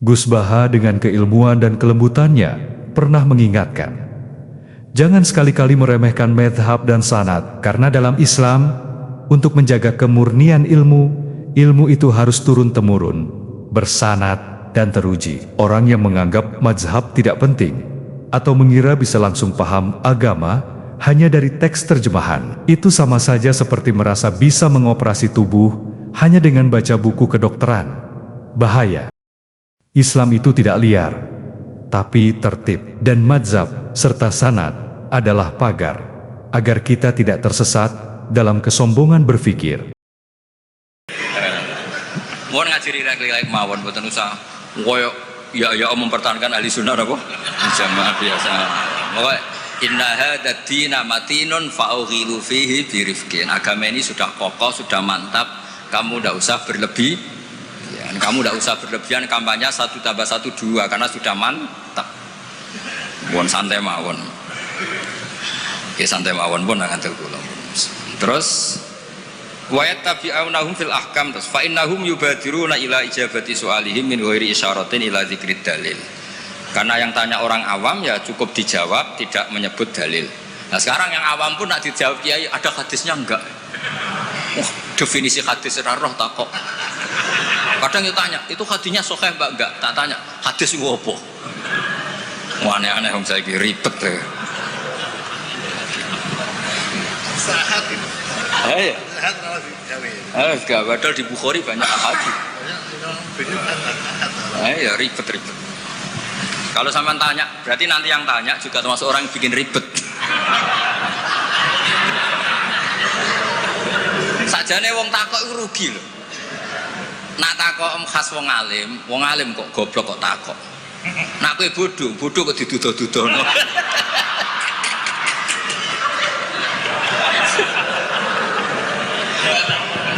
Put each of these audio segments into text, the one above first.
Gus Baha dengan keilmuan dan kelembutannya pernah mengingatkan, jangan sekali-kali meremehkan mazhab dan sanad, karena dalam Islam, untuk menjaga kemurnian ilmu, ilmu itu harus turun-temurun, bersanad dan teruji. Orang yang menganggap mazhab tidak penting, atau mengira bisa langsung paham agama hanya dari teks terjemahan, itu sama saja seperti merasa bisa mengoperasi tubuh hanya dengan baca buku kedokteran. Bahaya. Islam itu tidak liar, tapi tertib, dan mazhab serta sanad adalah pagar agar kita tidak tersesat dalam kesombongan berpikir. Mohon ngajari lek-lek mawon mboten usah koyo ya mempertahankan ahli sunnah apa jamaah biasa. Bahwa inna hadzal dina matinun fa'ughilu fihi birifqin. Agama ini sudah kokoh, sudah mantap. Kamu tidak usah berlebih. Kamu tidak usah berlebihan kampanye 1 tambah 1 2 karena sudah mantap. Mohon santai mawon. Oke, santai mawon pun akan tergolong. Terus wa yattabi'unahum fil ahkam, terus fa innahum yubadiruna ila ijabati su'alihim min ghairi isyaratin ila dzikrid dalil. Karena yang tanya orang awam ya cukup dijawab, tidak menyebut dalil. Nah sekarang yang awam pun nak dijawab kiai ada hadisnya enggak? Wah, definisi hadis ora roh tak kok. Kadang itu tanya, itu hadisnya sahih mbak? Enggak, tak tanya, hadis itu apa? Wah aneh-aneh om saya ribet ya. Sahat itu. Iya. Sahat malah dijamin. Enggak, padahal di Bukhari banyak hadis. Ya ribet. Kalau sampean tanya, berarti nanti yang tanya juga termasuk orang yang bikin ribet. Sajane wong takok itu rugi loh. Nak takok khas wong alim kok goblok kok takok. Nak kowe bodoh kok diduduh-duduhno.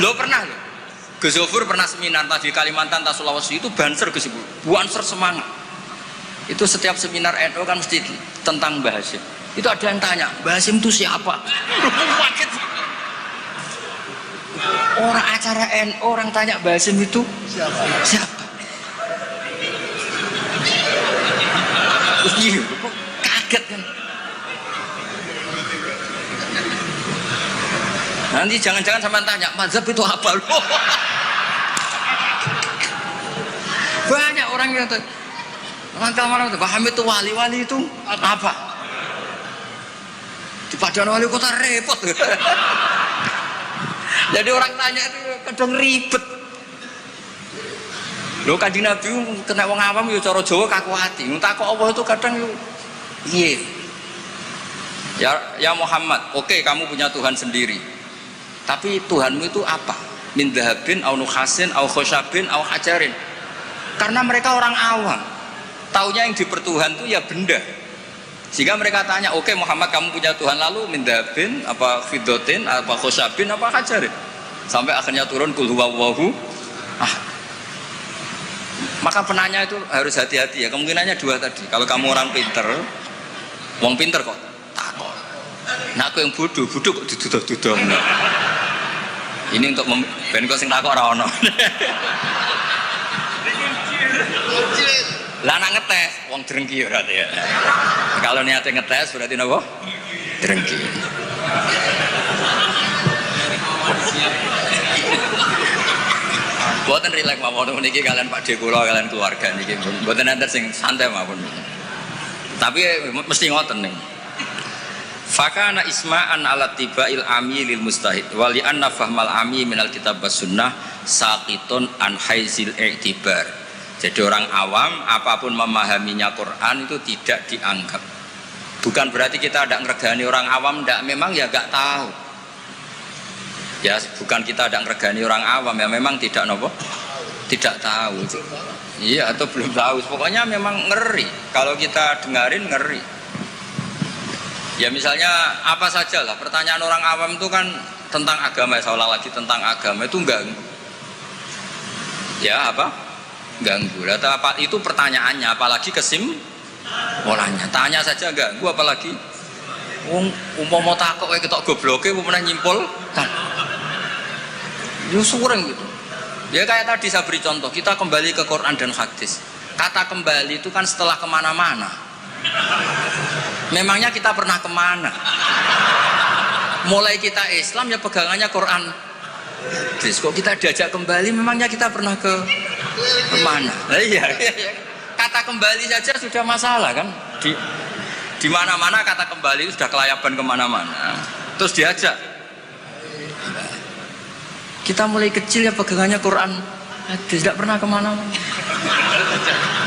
Lo pernah loh. Gus Zofur pernah seminar tadi Kalimantan tas Sulawesi itu banser Gus Ibu. Banser semangat. Itu setiap seminar NU kan mesti tentang Mbah Hasyim. Itu ada yang tanya, Mbah Hasyim itu siapa? Orang acara NU orang tanya Mbah Hasyim itu siapa? Terus iya, kok kaget kan? Nanti jangan-jangan sama tanya, mazhab itu apa loh? Banyak orang yang orang itu paham itu wali itu apa? Di Padan Wali Kota repot. Jadi orang tanya itu kadang ribet. Lho Kanjeng Nabi kena wong awam ya cara Jawa kaku hati. Takok Allah itu kadang yo piye? Ya Muhammad, oke kamu punya Tuhan sendiri. Tapi Tuhanmu itu apa? Min dhahabin au nukhasin au khosyabin au hajarin. Karena mereka orang awam. Taunya yang dipertuhan itu ya benda. Sehingga mereka tanya, oke Muhammad kamu punya Tuhan, lalu min dhahabin apa fiddatin apa khosyabin apa hajarin. Sampai akhirnya turun kul huwallahu ahad. Maka penanya itu harus hati-hati ya. Kemungkinannya dua tadi. Kalau kamu orang pinter, wong pinter kok takut. Nah aku yang bodoh kok diduduh-duduh. Ini untuk ben kok sing takut ora ono. Lah nak ngetes wong drengki ya berarti ya. Kalau niatnya ngetes berarti napa? Drengki. Buatan rileks mawon niki kalian Pak De kula kalian keluarga niki. Buatan enten sing santai mawon. Tapi mesti ngoten ning. Fakana isma'an ala tibail ami lil mustahid wa li anna fahmal ami minal kitab was sunnah saqitun an haizil i'tibar. Jadi orang awam apapun memahaminya Quran itu tidak dianggap. Bukan berarti kita tidak ngeregani orang awam, tidak, memang ya nggak tahu. Ya bukan kita tidak ngeregani orang awam, ya memang tidak nopo, tidak tahu. Iya atau belum tahu. Pokoknya memang ngeri. Kalau kita dengarin ngeri. Ya misalnya apa saja lah pertanyaan orang awam itu kan tentang agama, seolah lagi tentang agama itu enggak. Ya apa? Ganggu. Apa itu pertanyaannya, apalagi kesimpulannya. Tanya saja ganggu, apalagi mau takut kayak ketok gobloke mau pernah nyimpul kan. Ya sureng gitu. Ya kayak tadi saya beri contoh, kita kembali ke Quran dan hadis. Kata kembali itu kan setelah kemana-mana. Memangnya kita pernah kemana? Mulai kita Islam ya pegangannya Quran. Terus kok kita diajak kembali, memangnya kita pernah kemana? Nah, iya. Kata kembali saja sudah masalah kan? Di mana-mana kata kembali sudah kelayaban kemana-mana. Terus diajak. Kita mulai kecil ya pegangannya Quran. Tidak pernah kemana-mana.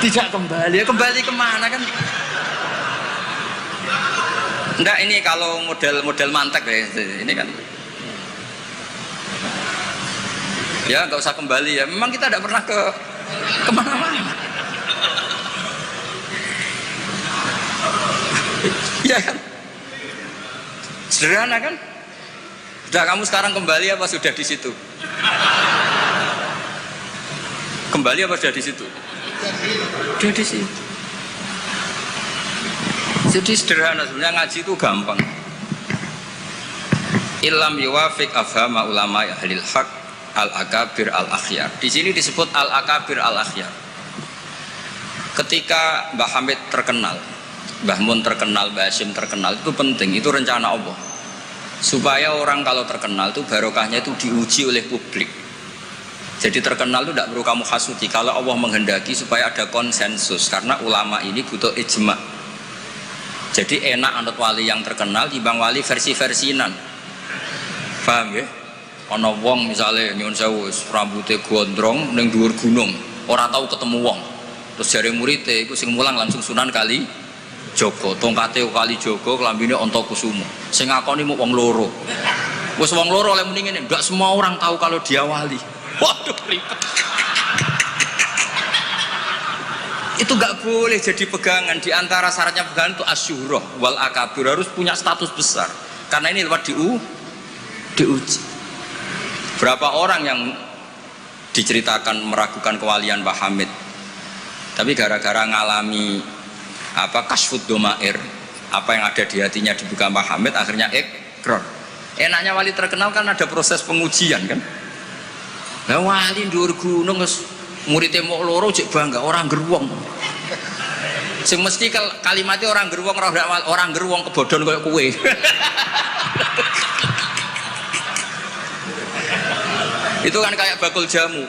Tidak kembali. Ya kembali kemana kan? Enggak, ini kalau model mantek ya, ini kan. Ya nggak usah kembali ya. Memang kita tidak pernah kemana-mana. Ya kan? Sederhana kan? Sudah kamu sekarang kembali apa sudah di situ? Kembali apa sudah di situ? Sudah di situ. Jadi sederhana, sebenarnya ngaji itu gampang. Illam yuwafiq afhama ulama ahlil haq al-akabir al-akhyar. Di sini disebut al-akabir al-akhyar. Ketika Mbah Hamid terkenal, Mbah Mun terkenal, Mbah Hashim terkenal, itu penting, itu rencana Allah. Supaya orang kalau terkenal itu barokahnya itu diuji oleh publik. Jadi terkenal itu tidak perlu kamu hasuti. Kalau Allah menghendaki supaya ada konsensus, karena ulama ini butuh ijma. Jadi enak anut wali yang terkenal dibanding wali versi-versinan. Paham ya? Ana wong misalnya nyuwun sewu rambutnya gondrong ning dhuwur gunung, ora tahu ketemu wong. Terus jare muridé iku sing mulang langsung Sunan Kali Joko, tongkate Kali Joko, klambine Antakusuma. Sing ngakoni mung wong loro. Wis wong loro oleh muni ngene, enggak semua orang tahu kalau dia wali. Waduh ribet. Itu gak boleh jadi pegangan. Di antara syaratnya pegangan itu asyuroh wal akabir, harus punya status besar. Karena ini lewat diuji. Berapa orang yang diceritakan meragukan kewalian Mbah Hamid, tapi gara-gara ngalami kasfud domair, apa yang ada di hatinya dibuka Mbah Hamid, akhirnya ikrar. Enaknya wali terkenal kan ada proses pengujian kan. Nah wali dhuwur gunung muridnya mau loro cek bangga orang geruang. Sing mesti kalimatnya orang geruang, orang geruang kebodhon kayak kue. Itu kan kayak bakul jamu.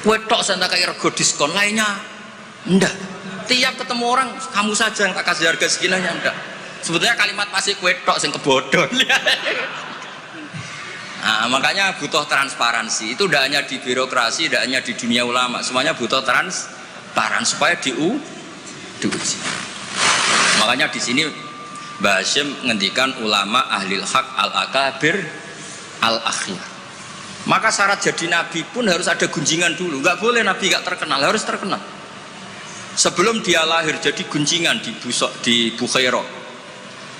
Kue tok santai kayak rego diskon, lainnya enggak. Tiap ketemu orang kamu saja yang tak kasih harga seginanya enggak. Sebetulnya kalimat pasti kue tok sing kebodhon. Nah, makanya butuh transparansi. Itu tidak hanya di birokrasi, tidak hanya di dunia ulama, semuanya butuh transparan supaya diuji. Makanya di sini Mbah Hashim ngendikan ulama ahlil haq al-akabir al-akhyar. Maka syarat jadi nabi pun harus ada gunjingan dulu. Nggak boleh nabi nggak terkenal, harus terkenal. Sebelum dia lahir jadi gunjingan di Bukhairah,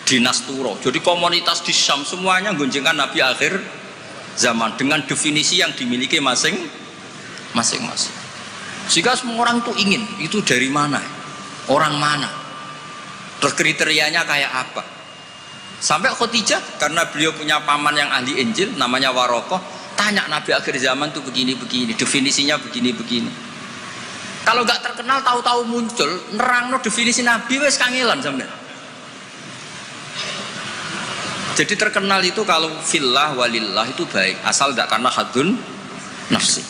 di Nasturo, jadi komunitas di Syam semuanya gunjingan nabi akhir zaman dengan definisi yang dimiliki masing-masing. Sehingga semua orang tuh ingin, itu dari mana, orang mana, terus kriterianya kayak apa. Sampai Khadijah karena beliau punya paman yang ahli Injil namanya Warokoh, tanya nabi akhir zaman tuh begini-begini, definisinya begini-begini. Kalau nggak terkenal tahu-tahu muncul nerangno definisi nabi wes kangelan sampean. Jadi terkenal itu kalau fillah walillah itu baik, asal tidak karena hadun nafsi.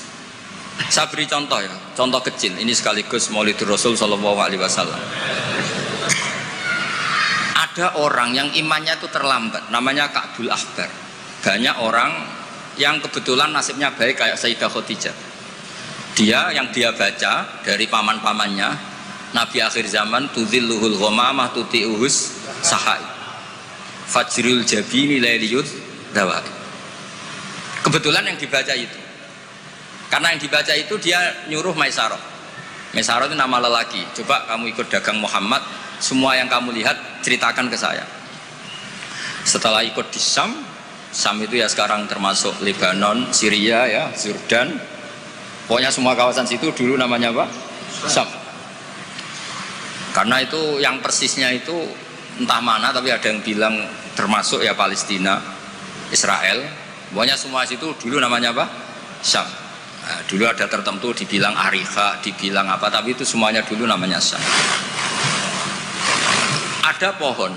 Saya beri contoh ya, contoh kecil. Ini sekaligus Maulidur Rasul Shallallahu Alaihi Wasallam. Ada orang yang imannya itu terlambat, namanya Ka'bul Ahbar. Banyak orang yang kebetulan nasibnya baik kayak Sayyidah Khadijah. Yang dia baca dari paman-pamannya, Nabi akhir zaman tudzilluhul ghamamah tuti'uhus sahai. Fajrul jabini lailiyud dawai. Kebetulan yang dibaca itu, karena yang dibaca itu dia nyuruh Maisarah. Maisarah itu nama lelaki. Coba kamu ikut dagang Muhammad, semua yang kamu lihat ceritakan ke saya. Setelah ikut di Syam itu ya sekarang termasuk Lebanon, Syria ya, Jordan, pokoknya semua kawasan situ dulu namanya apa? Syam. Karena itu yang persisnya itu entah mana, tapi ada yang bilang termasuk ya Palestina, Israel, pokoknya semua situ dulu namanya apa? Syam. Nah, dulu ada tertentu dibilang arifa, dibilang apa, tapi itu semuanya dulu namanya sah. Ada pohon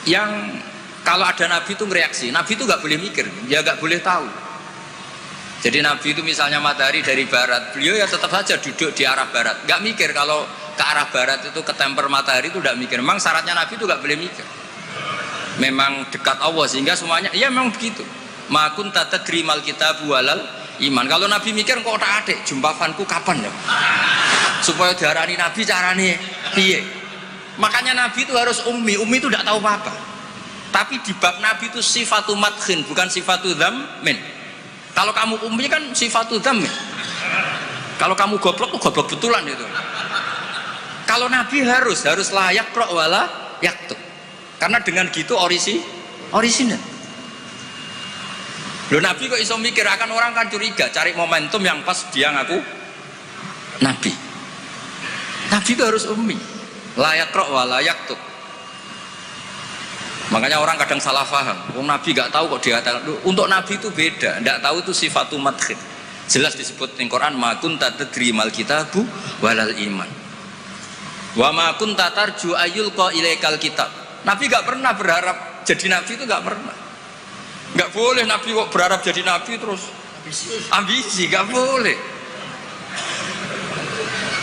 yang kalau ada nabi itu reaksi, nabi itu nggak boleh mikir, ya nggak boleh tahu. Jadi nabi itu misalnya matahari dari barat, beliau ya tetap saja duduk di arah barat, nggak mikir kalau ke arah barat itu ketemper matahari itu nggak mikir. Memang syaratnya nabi itu nggak boleh mikir. Memang dekat Allah sehingga semuanya, ya memang begitu. Makun tata terimal kita bualal iman. Kalau nabi mikir kok tak adik, jumpafanku kapan ya? Supaya diarani nabi carane piye? Makanya nabi itu harus ummi. Ummi itu tidak tahu apa-apa. Tapi di bab nabi itu sifatu madkhin, bukan sifatu dzammin. Kalau kamu ummi kan sifatu dzammin. Kalau kamu goblok, goblok betulan itu. Kalau nabi harus layak kro wala yaktub. Karena dengan gitu orisinal. Loh nabi kok iso mikir, akan orang kan curiga, cari momentum yang pas dia ngaku nabi. Nabi itu harus ummi, layak roh wa layak tuh. Makanya orang kadang salah paham. Nabi nggak tahu kok dia katakan. Untuk nabi itu beda, nggak tahu itu sifatu madkhid. Jelas disebut di Quran, ma kunta tadri mal kitabu walal iman. Wa ma kunta tarju ayyulqa ilaikal kitab. Nabi nggak pernah berharap jadi nabi, itu nggak pernah. Nggak boleh nabi kok berharap jadi nabi terus ambisi, nggak boleh.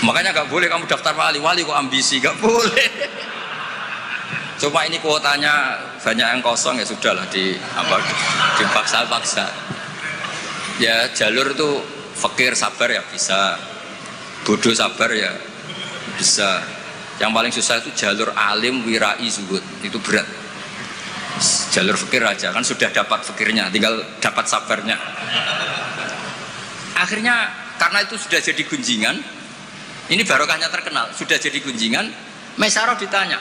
Makanya nggak boleh kamu daftar wali kok ambisi, nggak boleh. Cuma ini kuotanya banyak yang kosong, ya sudahlah dipaksa-paksa. Ya jalur itu fakir sabar ya bisa, bodoh sabar ya bisa. Yang paling susah itu jalur alim wirai zuhud, itu berat. Jalur fikir aja kan sudah dapat fikirnya, tinggal dapat sabarnya. Akhirnya karena itu sudah jadi gunjingan, ini barokahnya terkenal, sudah jadi gunjingan. Maisarah ditanya,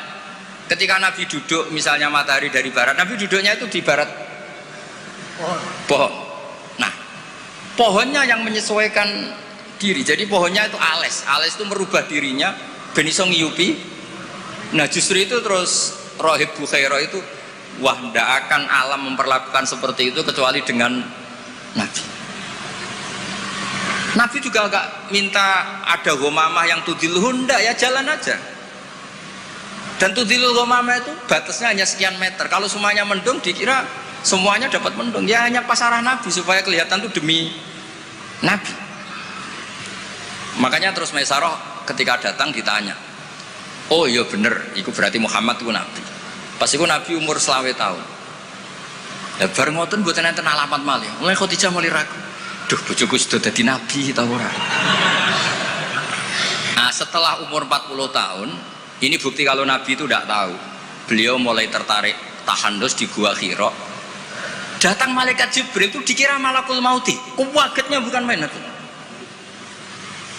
ketika Nabi duduk misalnya matahari dari barat, Nabi duduknya itu di barat pohon. Nah, pohonnya yang menyesuaikan diri, jadi pohonnya itu ales itu merubah dirinya ben iso ngiyupi. Nah justru itu terus Rohib Bukhairah itu, wah ndak akan alam memperlakukan seperti itu kecuali dengan Nabi. Nabi juga agak minta ada ghamamah yang tudilhu, ndak, ya jalan aja. Dan tudilul ghamamah itu batasnya hanya sekian meter. Kalau semuanya mendung dikira semuanya dapat mendung, ya hanya pas arah Nabi supaya kelihatan itu demi Nabi. Makanya terus Maisarah ketika datang ditanya, oh iya bener, itu berarti Muhammad itu Nabi. Pas itu Nabi umur 20 tahun. Ya bareng ngoten mboten enten alamat malih. Mulai Khadijah mulai ragu. Duh bojoku sudah jadi Nabi ta ora. Nah, setelah umur 40 tahun, ini bukti kalau Nabi itu tidak tahu. Beliau mulai tertarik tahandus di Gua Hira. Datang malaikat Jibril itu dikira malakul mauti. Kagetnya bukan main.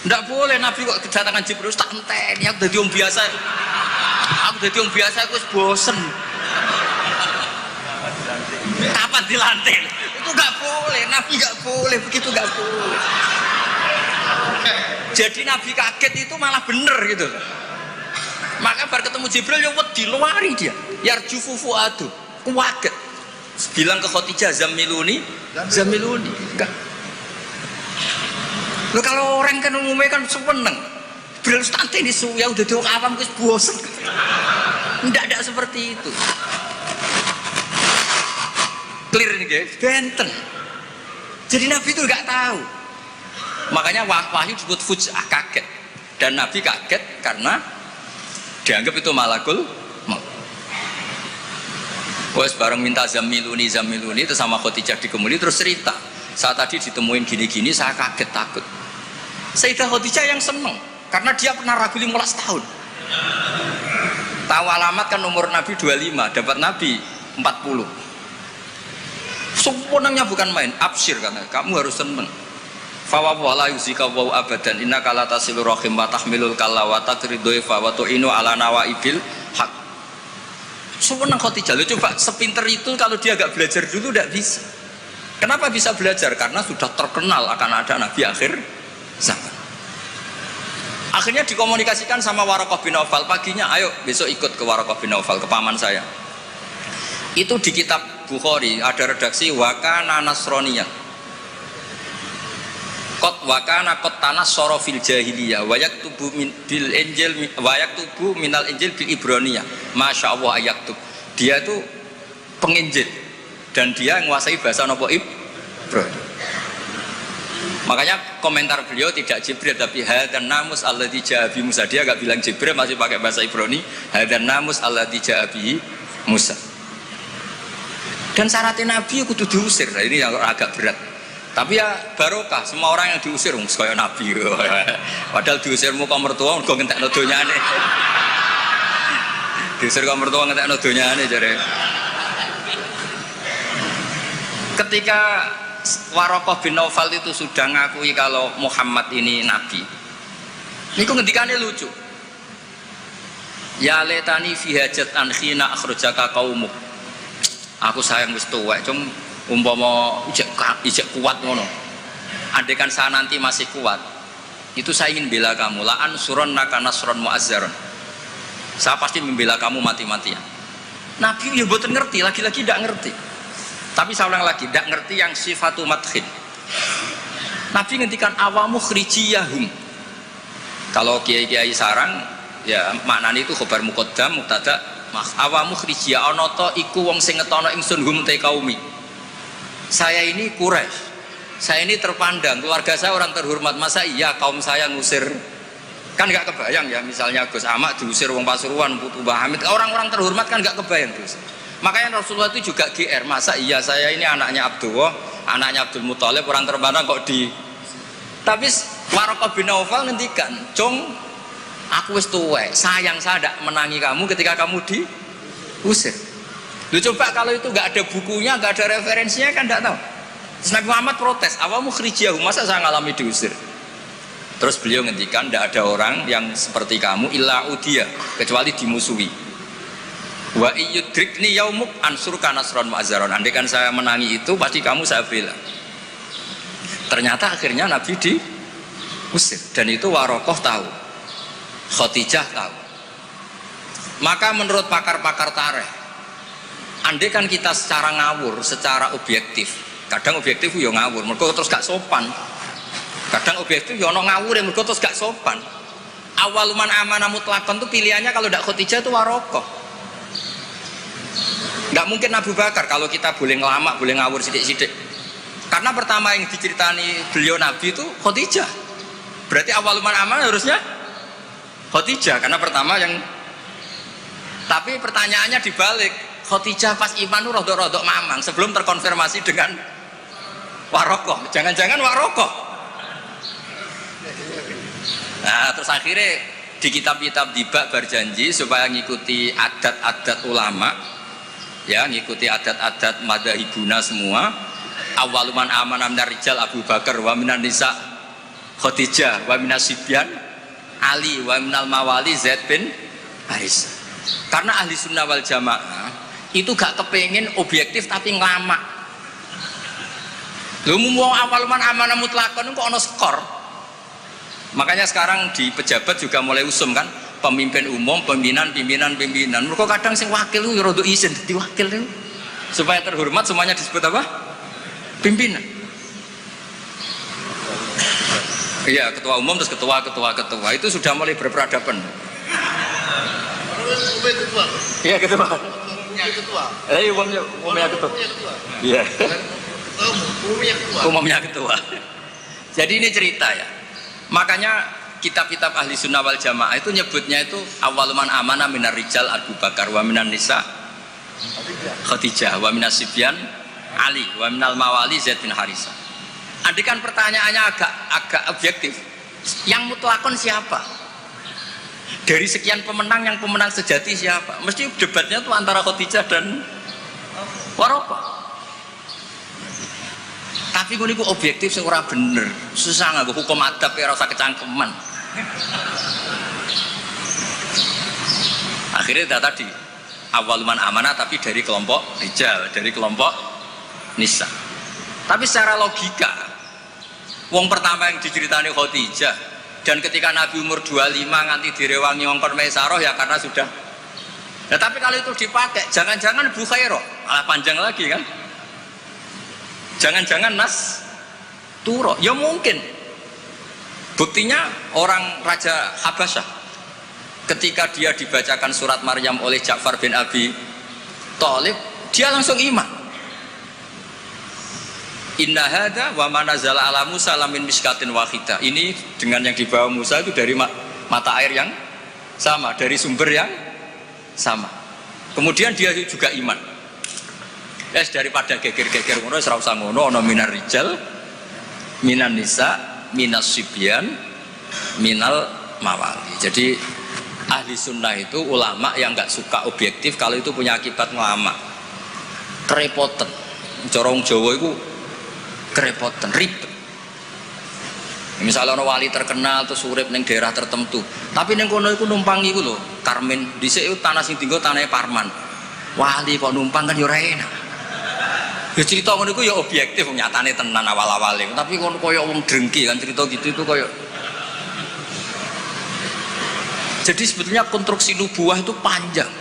Tidak boleh Nabi kok kedatangan Jibril tak enteni, aku jadi orang biasa. Aku jadi orang biasa, aku bosen. Kapan dilantik? Itu nggak boleh, Nabi nggak boleh, begitu nggak boleh. Jadi Nabi kaget itu malah bener gitu. Maka baru ketemu Jibril ya wedi luari dia. Yarju fufuadu, kaget. Bilang ke Khadijah zamiluni. Enggak. Loh, kalau orang kan umumnya kan seneng, beliau santai di ya udah diok awam terus bosan. Tidak seperti itu. Clear nih guys, benten. Jadi Nabi itu nggak tahu. Makanya wahyu disebut fuj'ah, kaget. Dan Nabi kaget karena dianggap itu malakul maut. Wes bareng minta zamiluni itu sama Khadijah dikemuli terus cerita. Saat tadi ditemuin gini-gini saya kaget takut. Sayyidah Khadijah yang seneng karena dia pernah ragu 15 tahun. Tahu alamat kan umur Nabi 25, dapat Nabi 40. Sempurnanya bukan main, absyir katanya, kamu harus seneng. Fa wala yuzika wa abadan innaka la tasilur rahim wa tahmilul kalla wa taqridu fa wa tu'inu ala nawaibil haq. Seneng Khadijah. Lo coba sepinter itu kalau dia agak belajar dulu tidak bisa. Kenapa bisa belajar? Karena sudah terkenal akan ada Nabi akhir zaman. Akhirnya dikomunikasikan sama Waraqah bin Naufal, paginya ayo besok ikut ke Waraqah bin Naufal, ke paman saya. Itu di kitab Bukhari ada redaksi wakana nasroniyan. wa kana qad tanassara fil jahiliyah wa yaktubu bil injil wa yaktubu minal injil bil ibraniyah masyaallah ayaktub. Dia itu penginjil dan dia menguasai bahasa nopo Ibrani. Makanya komentar beliau tidak Jibril tapi hadan namus alladzi ja'a bi Musa. Dia enggak bilang Jibril, masih pakai bahasa Ibrani, hadan namus alladzi ja'a bi Musa. Dan syaratnya Nabi kudu diusir. Nah, ini yang agak berat. Tapi ya barokah, semua orang yang diusir kaya Nabi. Padahal diusirmu kok mertua kok ngentekno donyane. Diusir kok mertua ngentekno donyane jare. Ketika Waraqah bin Naufal itu sudah ngakui kalau Muhammad ini nabi. Niku ngendikane lucu. Ya letani fi hajat an khina akhrajaka qaumuk. Aku sayang wis tuwek, cung umpama ijek kuat ngono. Andaikan saya nanti masih kuat, itu saya ingin bela kamu. La ansurannaka nasran mu'azzaron. Saya pasti membela kamu mati-matian. Nabi ya mboten ngerti, lagi-lagi tidak ngerti. Tapi saya ulang lagi, tidak ngerti yang sifatu madkhin. Nabi ngendikan awamu khrijiyahum. Kalau kiai-kiai sarang, ya maknanya itu khobar muqaddam, mubtada, awamu khrijiyah onoto iku wong sing ngetono ingsun hum te kaumi. Saya ini Quraisy. Saya ini terpandang, keluarga saya orang terhormat. Masa iya kaum saya ngusir? Kan nggak kebayang ya, misalnya Gus Ahmad diusir wong Pasuruan, Putu Mbah Hamid, orang-orang terhormat kan nggak kebayang diusir. Makanya Rasulullah itu juga GR, masa iya saya ini anaknya Abdullah, anaknya Abdul Muthalib, orang terpandang kok di. Tapi Waraqah bin Naufal ngendikan, "Cung, aku wis tuwek, sayang saya tidak menangi kamu ketika kamu diusir." Lu coba kalau itu nggak ada bukunya, nggak ada referensinya kan nggak tahu. Terus Nabi Muhammad protes, "Awamu khrijiyahum, masa saya ngalami diusir?" Terus beliau ngendikan, "Tidak ada orang yang seperti kamu illa udiya, kecuali dimusuhi. Wa iyyudrikni yaumuk ansurka nasran mu'azzaron." Andaikan saya menangi itu pasti kamu saya bela. Ternyata akhirnya Nabi diusir dan itu Waraqah tahu, Khadijah tahu. Maka menurut pakar-pakar tarikh, andaikan kita secara ngawur, secara objektif, kadang objektif yo ngawur, mergo terus gak sopan. Kadang objektif yo ono ngawur yang mergo terus gak sopan. Awaluman amanah mutlaqan itu pilihannya kalau tidak Khadijah itu Waraqah. Nggak mungkin Abu Bakar kalau kita boleh ngelamak, boleh ngawur sidik-sidik. Karena pertama yang diceritani beliau Nabi itu Khadijah. Berarti awaluman aman harusnya Khadijah karena pertama yang. Tapi pertanyaannya dibalik, Khadijah pas iman itu rodok-rodok mamang sebelum terkonfirmasi dengan Waraqah. Jangan-jangan Waraqah. Nah terus akhirnya di kitab-kitab dibak berjanji supaya ngikuti adat-adat ulama, ya ngikuti adat-adat madzhabuna semua. Awaluman amanah minar rijal Abu Bakar wa minan nisa Khadijah wa minas sibyan Ali wa minal mawali Zaid bin Haris. Karena ahli sunnah wal jamaah itu gak kepengen objektif tapi ngelamak. Lu mau awaluman amanah mutlaqan kok ono skor. Makanya sekarang di pejabat juga mulai usum kan, pemimpin umum, pimpinan. Mereka kadang sing wakil itu rada isin dadi wakil itu. Supaya terhormat semuanya disebut apa? Pimpinan. Iya, ketua umum terus ketua itu sudah mulai berperadaban. Iya, ketua. Umumnya ketua. Iya. Umumnya ketua. Jadi ini cerita ya. Makanya kitab-kitab ahli sunnah wal jamaah itu nyebutnya itu awaluman amanah minar rijal Abu Bakar wa minan nisa Khadijah wa minas sibyan Ali wa minal mawali Zaid bin Harisah. Andaikan pertanyaannya agak objektif, yang mutlakon siapa? Dari sekian pemenang yang pemenang sejati siapa? Mesti debatnya tuh antara Khadijah dan Waraqah. Tapi gue niku objektif sing ora bener, susah nggak hukum adab ya rasa kecangkeman. Akhirnya tadi awaluman amanah tapi dari kelompok rijal, dari kelompok nisa. Tapi secara logika, wong pertama yang diceritani Khadijah dan ketika Nabi umur 25 nganti direwangi ngongkon Maisaroh ya karena sudah. Nah, tapi kalau itu dipakai, jangan-jangan Bukhairah malah panjang lagi kan? Jangan-jangan Nas Turo, ya mungkin. Buktinya orang Raja Habasyah ketika dia dibacakan surat Maryam oleh Ja'far bin Abi Thalib, dia langsung iman. Inna hadza wa ma nazala ala Musa lamin miskatin wahidah. Ini dengan yang dibawa Musa itu dari mata air yang sama, dari sumber yang sama. Kemudian dia juga iman. Daripada geger-geger ngono ora usah ngono, ana minar rijal, minan nisa, minas sibyan, minal mawali. Jadi ahli sunnah itu ulama yang nggak suka objektif kalau itu punya akibat ngelama. Kerepotan. Corong Jawa itu kerepotan, ribet. Misalnya orang wali terkenal terus urip ning daerah tertentu, tapi ning kono iku numpang iku lho, Karmen dhisik tanah sing dienggo tanahe Parman. Wali kok numpang kan ya ora enak. Ya cerita ngono iku ya objektif nyatane tenan awal-awale, tapi kono koyo wong drengki kan cerita gitu itu koyo. Jadi sebetulnya konstruksi nubuah itu panjang.